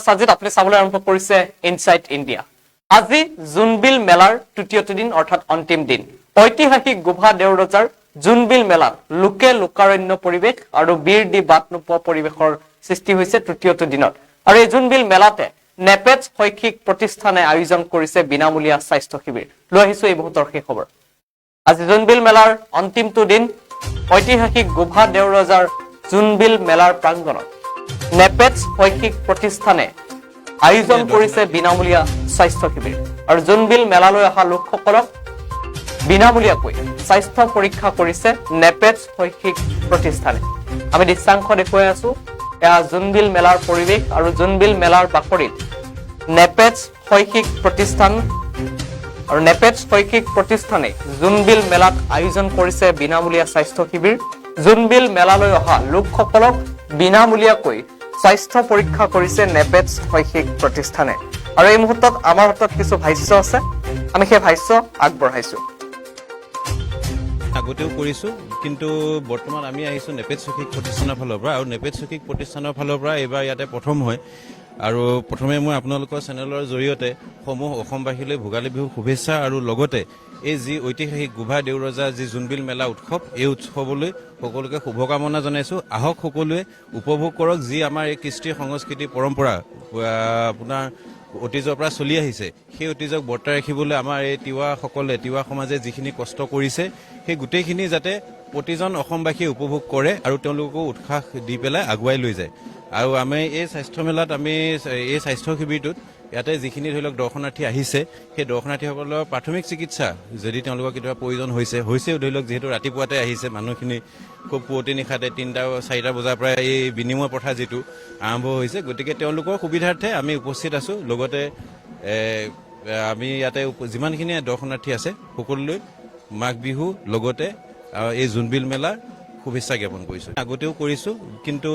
সাজিদ আপুনি চাবলৈ আৰম্ভ কৰিছে ইনসাইট ইণ্ডিয়া। আজি জোনবিল মেলাৰ তৃতীয়টো দিন অৰ্থাৎ অন্তিম দিন। ঐতিহাসিক গোভা দেউৰজাৰ জোনবিল মেলাত লোকে লোকাৰণ্য পৰিৱেশ আৰু বীৰ দি বাট নোপোৱা পৰিৱেশৰ সৃষ্টি হৈছে তৃতীয়টো দিনত। আৰু এই জোনবিল মেলাতে নেপেজ শৈক্ষিক প্ৰতিষ্ঠানে আয়োজন কৰিছে বিনামূলীয়া স্বাস্থ্য শিবিৰ। লৈ আহিছো এই মুহূৰ্তৰ সেই খবৰ। আজি জোনবিল মেলাৰ অন্তিমটো দিন ঐতিহাসিক গোভা দেউৰজাৰ জোনবিল মেলাৰ প্ৰাংগণত নেপেজ শৈক্ষিক প্ৰতিষ্ঠানে আয়োজন কৰিছে বিনামূলীয়া স্বাস্থ্য শিবিৰ। আৰু জোনবিল মেলালৈ অহা লোকসকলক বিনামূলীয়াকৈ স্বাস্থ্য পৰীক্ষা কৰিছে নেপেজ শৈক্ষিক প্ৰতিষ্ঠানে। আমি দৃশ্যাংশ দেখুৱাই আছো, এয়া জোনবিল মেলাৰ পৰিৱেশ আৰু জোনবিল মেলাৰ বাকৰিত নেপেজ শৈক্ষিক প্ৰতিষ্ঠান আৰু নেপেজ শৈক্ষিক প্ৰতিষ্ঠানে জোনবিল মেলাত আয়োজন কৰিছে বিনামূলীয়া স্বাস্থ্য শিবিৰ। জোনবিল মেলালৈ অহা লোকসকলক বিনামূলীয়াকৈ স্বাস্থ্য পৰীক্ষা কৰিছে নেপেজ শৈক্ষিক প্ৰতিষ্ঠানে। আৰু এই মুহূৰ্তত আমাৰ হাতত কিছু ভাষ্য আছে, আমি সেই ভাষ্য আগবঢ়াইছো। আগতেও কৰিছো, কিন্তু বৰ্তমান আমি আহিছো নেপেজ শৈক্ষিক প্ৰতিষ্ঠানৰ ফালৰ পৰা। আৰু নেপেজ শৈক্ষিক প্ৰতিষ্ঠানৰ ফালৰ পৰা এইবাৰ ইয়াতে প্ৰথম হয়। আৰু প্ৰথমে মই আপোনালোকৰ চেনেলৰ জৰিয়তে সমূহ অসমবাসীলৈ ভোগালী বিহুৰ শুভেচ্ছা আৰু লগতে এই যি ঐতিহাসিক গোভা দেউৰজা যি জোনবিল মেলা উৎসৱ, এই উৎসৱলৈ সকলোকে শুভকামনা জনাইছো। আহক সকলোৱে উপভোগ কৰক যি আমাৰ এই কৃষ্টি সংস্কৃতি পৰম্পৰা আপোনাৰ অতীজৰ পৰা চলি আহিছে, সেই অতীজক বৰ্তাই ৰাখিবলৈ আমাৰ এই তিৱাসকলে, তিৱা সমাজে যিখিনি কষ্ট কৰিছে, সেই গোটেইখিনি যাতে প্ৰতিজন অসমবাসীয়ে উপভোগ কৰে আৰু তেওঁলোককো উৎসাহ দি পেলাই আগুৱাই লৈ যায়। আৰু আমি এই স্বাস্থ্য মেলাত এই স্বাস্থ্য শিবিৰটোত ইয়াতে যিখিনি ধৰি লওক দৰ্শনাৰ্থী আহিছে, সেই দৰ্শনাৰ্থীসকলৰ প্ৰাথমিক চিকিৎসা যদি তেওঁলোকৰ কেতিয়াবা প্ৰয়োজন হৈছেও ধৰি লওক, যিহেতু ৰাতিপুৱাতে আহিছে মানুহখিনি খুব পুৱতি নিশাতে 3-4 বজাৰ পৰা এই বিনিময় প্ৰথা যিটো আৰম্ভ হৈছে, গতিকে তেওঁলোকৰ সুবিধাৰ্থে আমি উপস্থিত আছো। লগতে আমি ইয়াতে যিমানখিনি দৰ্শনাৰ্থী আছে সকলোলৈ মাঘ বিহু লগতে এই জোনবিল মেলাৰ শুভেচ্ছা জ্ঞাপন কৰিছো। আগতেও কৰিছো, কিন্তু